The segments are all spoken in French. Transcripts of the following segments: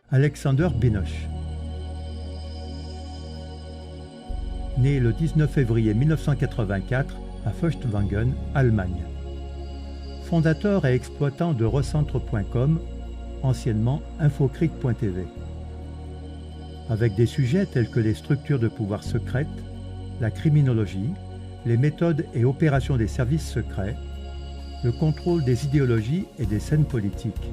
Alexander Binoche. Né le 19 février 1984 à Feuchtwangen, Allemagne. Fondateur et exploitant de Recentre.com, anciennement Infokrieg.tv. Avec des sujets tels que les structures de pouvoir secrètes, la criminologie, les méthodes et opérations des services secrets, le contrôle des idéologies et des scènes politiques.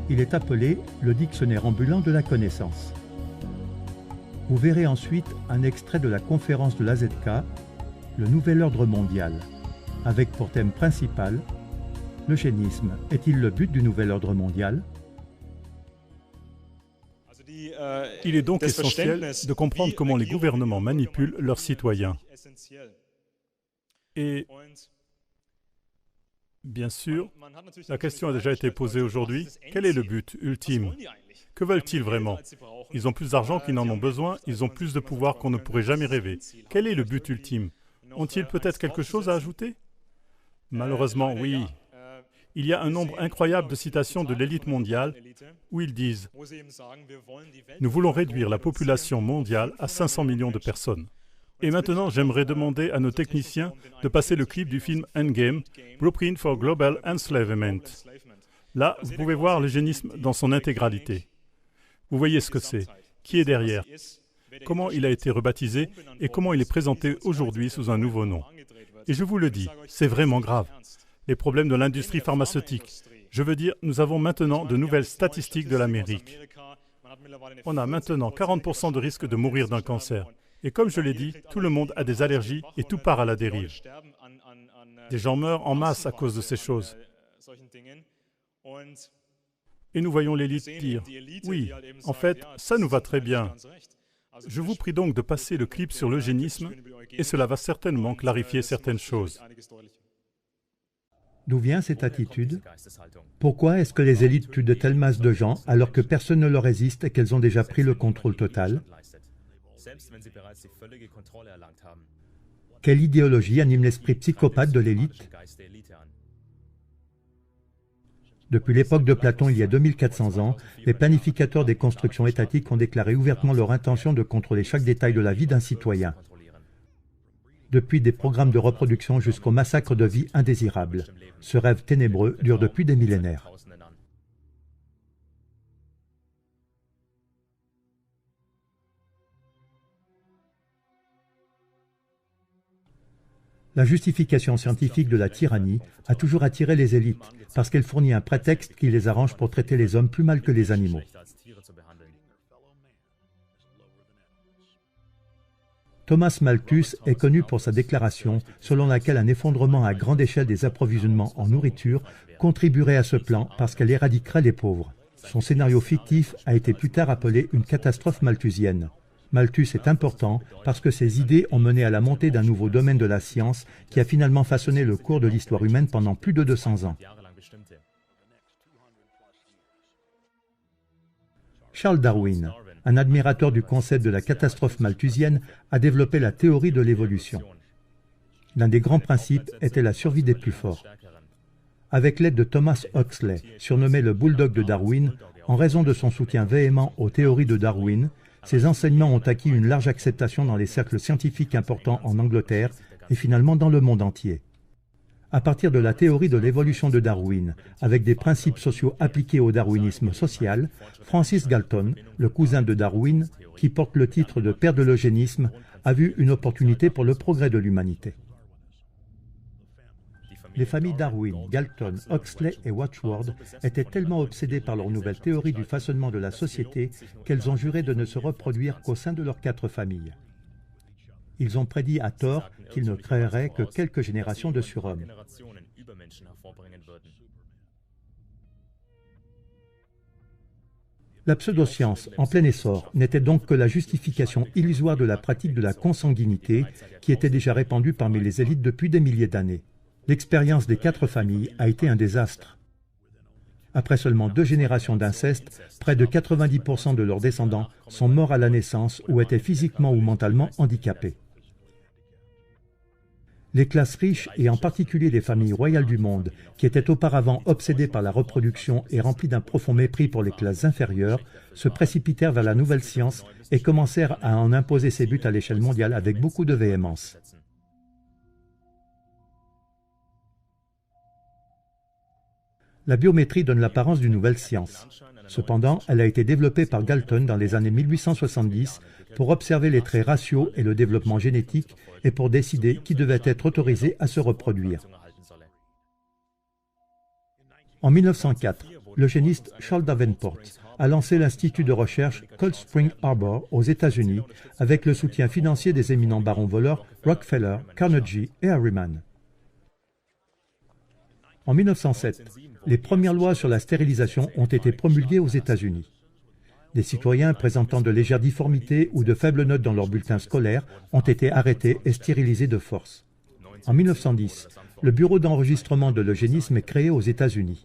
Il est appelé le dictionnaire ambulant de la connaissance. Vous verrez ensuite un extrait de la conférence de l'AZK, le Nouvel Ordre Mondial, avec pour thème principal « L'eugénisme est-il le but du Nouvel Ordre Mondial ?» Il est donc essentiel de comprendre comment les gouvernements manipulent leurs citoyens. Et bien sûr, la question a déjà été posée aujourd'hui, quel est le but ultime? Que veulent-ils vraiment? Ils ont plus d'argent qu'ils n'en ont besoin, ils ont plus de pouvoir qu'on ne pourrait jamais rêver. Quel est le but ultime? Ont-ils peut-être quelque chose à ajouter? Malheureusement, oui. Il y a un nombre incroyable de citations de l'élite mondiale où ils disent « Nous voulons réduire la population mondiale à 500 millions de personnes. » Et maintenant, j'aimerais demander à nos techniciens de passer le clip du film Endgame, Blueprint for Global Enslavement. Là, vous pouvez voir l'eugénisme dans son intégralité. Vous voyez ce que c'est, qui est derrière, comment il a été rebaptisé et comment il est présenté aujourd'hui sous un nouveau nom. Et je vous le dis, c'est vraiment grave. Les problèmes de l'industrie pharmaceutique. Je veux dire, nous avons maintenant de nouvelles statistiques de l'Amérique. On a maintenant 40% de risque de mourir d'un cancer. Et comme je l'ai dit, tout le monde a des allergies et tout part à la dérive. Des gens meurent en masse à cause de ces choses. Et nous voyons l'élite dire « Oui, en fait, ça nous va très bien. » Je vous prie donc de passer le clip sur l'eugénisme et cela va certainement clarifier certaines choses. D'où vient cette attitude? Pourquoi est-ce que les élites tuent de telles masses de gens alors que personne ne leur résiste et qu'elles ont déjà pris le contrôle total? Quelle idéologie anime l'esprit psychopathe de l'élite? Depuis l'époque de Platon, il y a 2400 ans, les planificateurs des constructions étatiques ont déclaré ouvertement leur intention de contrôler chaque détail de la vie d'un citoyen. Depuis des programmes de reproduction jusqu'au massacre de vies indésirables. Ce rêve ténébreux dure depuis des millénaires. La justification scientifique de la tyrannie a toujours attiré les élites, parce qu'elle fournit un prétexte qui les arrange pour traiter les hommes plus mal que les animaux. Thomas Malthus est connu pour sa déclaration selon laquelle un effondrement à grande échelle des approvisionnements en nourriture contribuerait à ce plan parce qu'elle éradiquerait les pauvres. Son scénario fictif a été plus tard appelé une catastrophe malthusienne. Malthus est important parce que ses idées ont mené à la montée d'un nouveau domaine de la science qui a finalement façonné le cours de l'histoire humaine pendant plus de 200 ans. Charles Darwin, un admirateur du concept de la catastrophe malthusienne, a développé la théorie de l'évolution. L'un des grands principes était la survie des plus forts. Avec l'aide de Thomas Huxley, surnommé le bulldog de Darwin, en raison de son soutien véhément aux théories de Darwin, ses enseignements ont acquis une large acceptation dans les cercles scientifiques importants en Angleterre et finalement dans le monde entier. À partir de la théorie de l'évolution de Darwin, avec des principes sociaux appliqués au darwinisme social, Francis Galton, le cousin de Darwin, qui porte le titre de père de l'eugénisme, a vu une opportunité pour le progrès de l'humanité. Les familles Darwin, Galton, Huxley et Wadsworth étaient tellement obsédées par leur nouvelle théorie du façonnement de la société qu'elles ont juré de ne se reproduire qu'au sein de leurs 4 familles. Ils ont prédit à tort qu'ils ne créeraient que quelques générations de surhommes. La pseudoscience, en plein essor, n'était donc que la justification illusoire de la pratique de la consanguinité qui était déjà répandue parmi les élites depuis des milliers d'années. L'expérience des 4 familles a été un désastre. Après seulement 2 générations d'inceste, près de 90% de leurs descendants sont morts à la naissance ou étaient physiquement ou mentalement handicapés. Les classes riches, et en particulier les familles royales du monde, qui étaient auparavant obsédées par la reproduction et remplies d'un profond mépris pour les classes inférieures, se précipitèrent vers la nouvelle science et commencèrent à en imposer ses buts à l'échelle mondiale avec beaucoup de véhémence. La biométrie donne l'apparence d'une nouvelle science. Cependant, elle a été développée par Galton dans les années 1870 pour observer les traits raciaux et le développement génétique et pour décider qui devait être autorisé à se reproduire. En 1904, l'eugéniste Charles Davenport a lancé l'Institut de recherche Cold Spring Harbor aux États-Unis avec le soutien financier des éminents barons voleurs Rockefeller, Carnegie et Harriman. En 1907, les premières lois sur la stérilisation ont été promulguées aux États-Unis. Des citoyens présentant de légères difformités ou de faibles notes dans leur bulletin scolaire ont été arrêtés et stérilisés de force. En 1910, le bureau d'enregistrement de l'eugénisme est créé aux États-Unis.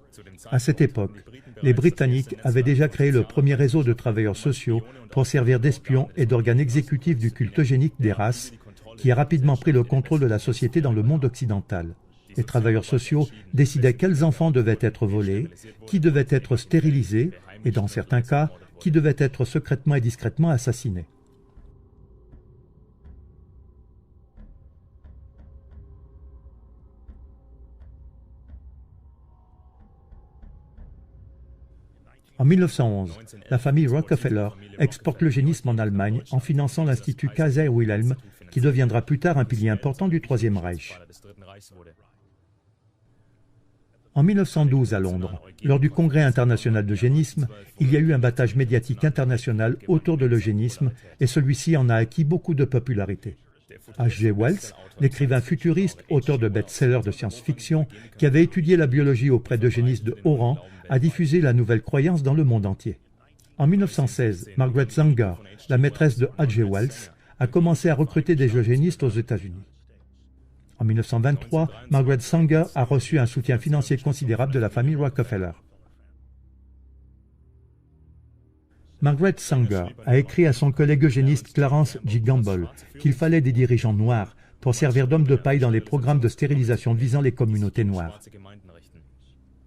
À cette époque, les Britanniques avaient déjà créé le premier réseau de travailleurs sociaux pour servir d'espions et d'organes exécutifs du culte eugénique des races, qui a rapidement pris le contrôle de la société dans le monde occidental. Les travailleurs sociaux décidaient quels enfants devaient être volés, qui devaient être stérilisés, et dans certains cas, qui devaient être secrètement et discrètement assassinés. En 1911, la famille Rockefeller exporte l'eugénisme en Allemagne en finançant l'Institut Kaiser Wilhelm, qui deviendra plus tard un pilier important du Troisième Reich. En 1912, à Londres, lors du Congrès international d'eugénisme, il y a eu un battage médiatique international autour de l'eugénisme et celui-ci en a acquis beaucoup de popularité. H.G. Wells, l'écrivain futuriste, auteur de best-sellers de science-fiction, qui avait étudié la biologie auprès d'eugénistes de haut rang, a diffusé la nouvelle croyance dans le monde entier. En 1916, Margaret Sanger, la maîtresse de H.G. Wells, a commencé à recruter des eugénistes aux États-Unis. En 1923, Margaret Sanger a reçu un soutien financier considérable de la famille Rockefeller. Margaret Sanger a écrit à son collègue eugéniste Clarence G. Gamble qu'il fallait des dirigeants noirs pour servir d'hommes de paille dans les programmes de stérilisation visant les communautés noires.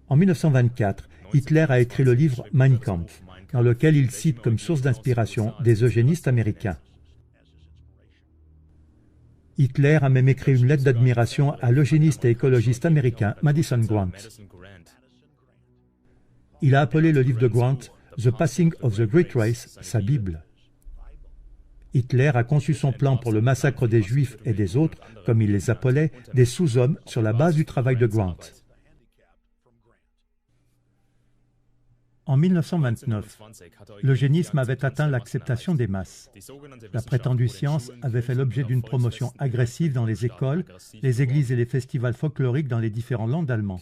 En 1924, Hitler a écrit le livre Mein Kampf, dans lequel il cite comme source d'inspiration des eugénistes américains. Hitler a même écrit une lettre d'admiration à l'eugéniste et écologiste américain Madison Grant. Il a appelé le livre de Grant « The Passing of the Great Race », sa Bible. Hitler a conçu son plan pour le massacre des Juifs et des autres, comme il les appelait, des sous-hommes sur la base du travail de Grant. En 1929, l'eugénisme avait atteint l'acceptation des masses. La prétendue science avait fait l'objet d'une promotion agressive dans les écoles, les églises et les festivals folkloriques dans les différents landes allemands.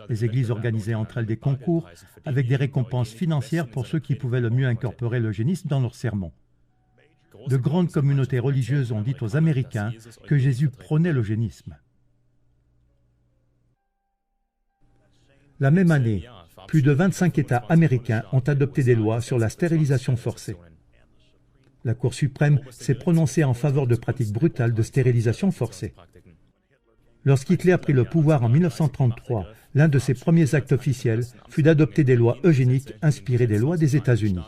Les églises organisaient entre elles des concours avec des récompenses financières pour ceux qui pouvaient le mieux incorporer l'eugénisme dans leurs sermons. De grandes communautés religieuses ont dit aux Américains que Jésus prônait l'eugénisme. La même année, plus de 25 États américains ont adopté des lois sur la stérilisation forcée. La Cour suprême s'est prononcée en faveur de pratiques brutales de stérilisation forcée. Lorsqu'Hitler prit le pouvoir en 1933, l'un de ses premiers actes officiels fut d'adopter des lois eugéniques inspirées des lois des États-Unis.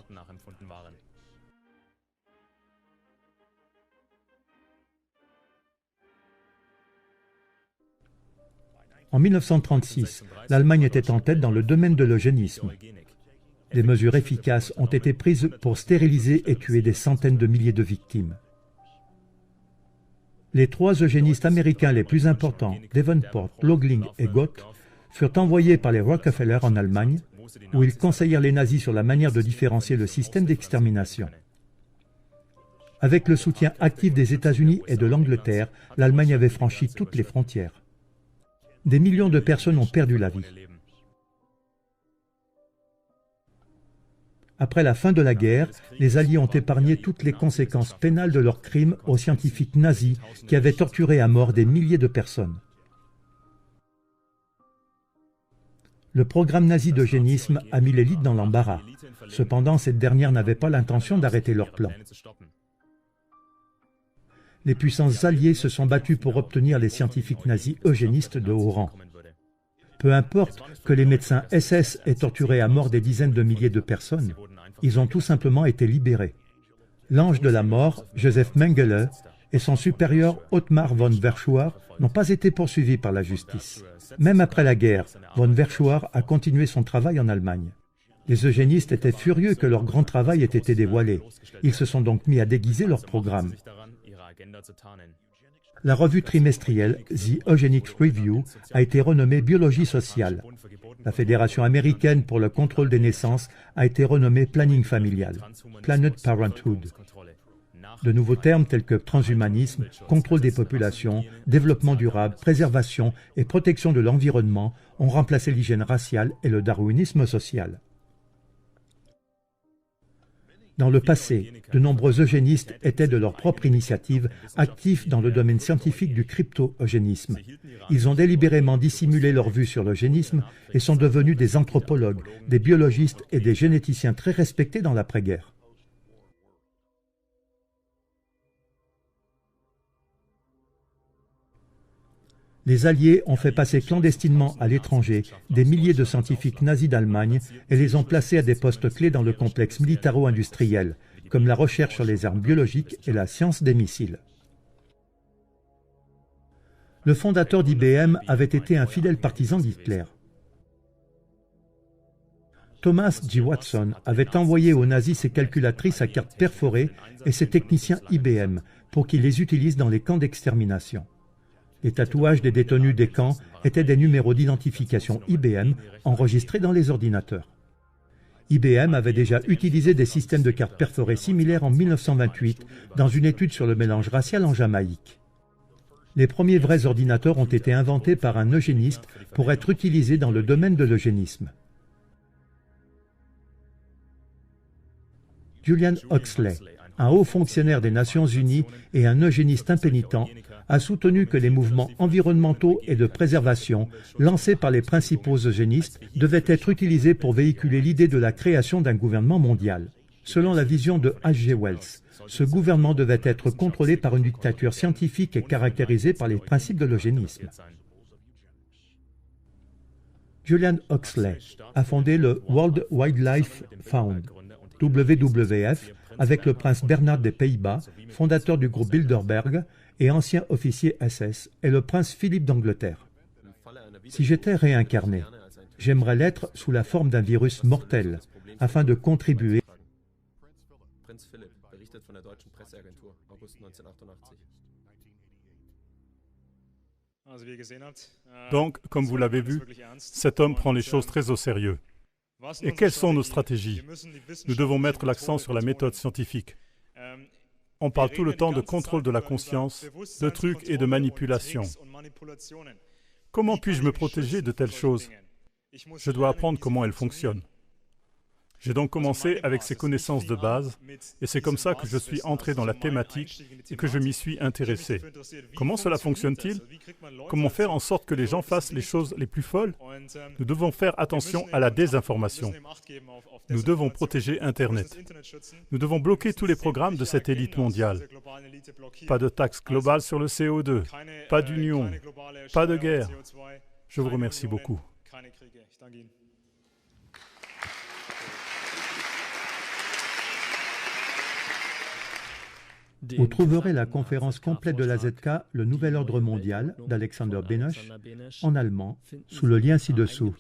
En 1936, l'Allemagne était en tête dans le domaine de l'eugénisme. Des mesures efficaces ont été prises pour stériliser et tuer des centaines de milliers de victimes. Les trois eugénistes américains les plus importants, Davenport, Laughlin et Gott, furent envoyés par les Rockefeller en Allemagne, où ils conseillèrent les nazis sur la manière de différencier le système d'extermination. Avec le soutien actif des États-Unis et de l'Angleterre, l'Allemagne avait franchi toutes les frontières. Des millions de personnes ont perdu la vie. Après la fin de la guerre, les Alliés ont épargné toutes les conséquences pénales de leurs crimes aux scientifiques nazis qui avaient torturé à mort des milliers de personnes. Le programme nazi d'eugénisme a mis l'élite dans l'embarras. Cependant, cette dernière n'avait pas l'intention d'arrêter leur plan. Les puissances alliées se sont battues pour obtenir les scientifiques nazis eugénistes de haut rang. Peu importe que les médecins SS aient torturé à mort des dizaines de milliers de personnes, ils ont tout simplement été libérés. L'ange de la mort, Joseph Mengele, et son supérieur Ottmar von Verschuer n'ont pas été poursuivis par la justice. Même après la guerre, von Verschuer a continué son travail en Allemagne. Les eugénistes étaient furieux que leur grand travail ait été dévoilé. Ils se sont donc mis à déguiser leur programme. La revue trimestrielle The Eugenics Review a été renommée Biologie sociale. La Fédération américaine pour le contrôle des naissances a été renommée Planning familial, Planned Parenthood. De nouveaux termes tels que transhumanisme, contrôle des populations, développement durable, préservation et protection de l'environnement ont remplacé l'hygiène raciale et le darwinisme social. Dans le passé, de nombreux eugénistes étaient de leur propre initiative actifs dans le domaine scientifique du crypto-eugénisme. Ils ont délibérément dissimulé leur vue sur l'eugénisme et sont devenus des anthropologues, des biologistes et des généticiens très respectés dans l'après-guerre. Les Alliés ont fait passer clandestinement à l'étranger des milliers de scientifiques nazis d'Allemagne et les ont placés à des postes clés dans le complexe militaro-industriel, comme la recherche sur les armes biologiques et la science des missiles. Le fondateur d'IBM avait été un fidèle partisan d'Hitler. Thomas G. Watson avait envoyé aux nazis ses calculatrices à cartes perforées et ses techniciens IBM pour qu'ils les utilisent dans les camps d'extermination. Les tatouages des détenus des camps étaient des numéros d'identification IBM enregistrés dans les ordinateurs. IBM avait déjà utilisé des systèmes de cartes perforées similaires en 1928 dans une étude sur le mélange racial en Jamaïque. Les premiers vrais ordinateurs ont été inventés par un eugéniste pour être utilisés dans le domaine de l'eugénisme. Julian Huxley, un haut fonctionnaire des Nations Unies et un eugéniste impénitent, a soutenu que les mouvements environnementaux et de préservation lancés par les principaux eugénistes devaient être utilisés pour véhiculer l'idée de la création d'un gouvernement mondial. Selon la vision de H.G. Wells, ce gouvernement devait être contrôlé par une dictature scientifique et caractérisée par les principes de l'eugénisme. Julian Huxley a fondé le World Wildlife Fund, WWF, avec le prince Bernhard des Pays-Bas, fondateur du groupe Bilderberg et ancien officier SS, et le prince Philippe d'Angleterre. Si j'étais réincarné, j'aimerais l'être sous la forme d'un virus mortel, afin de contribuer. Donc, comme vous l'avez vu, cet homme prend les choses très au sérieux. Et quelles sont nos stratégies? Nous devons mettre l'accent sur la méthode scientifique. On parle tout le temps de contrôle de la conscience, de trucs et de manipulation. Comment puis-je me protéger de telles choses? Je dois apprendre comment elles fonctionnent. J'ai donc commencé avec ces connaissances de base, et c'est comme ça que je suis entré dans la thématique et que je m'y suis intéressé. Comment cela fonctionne-t-il? Comment faire en sorte que les gens fassent les choses les plus folles? Nous devons faire attention à la désinformation. Nous devons protéger Internet. Nous devons bloquer tous les programmes de cette élite mondiale. Pas de taxe globale sur le CO2, pas d'union, pas de guerre. Je vous remercie beaucoup. Vous trouverez la conférence complète de l'AZK, le Nouvel Ordre Mondial, d'Alexander Benoch, en allemand, sous le lien ci-dessous.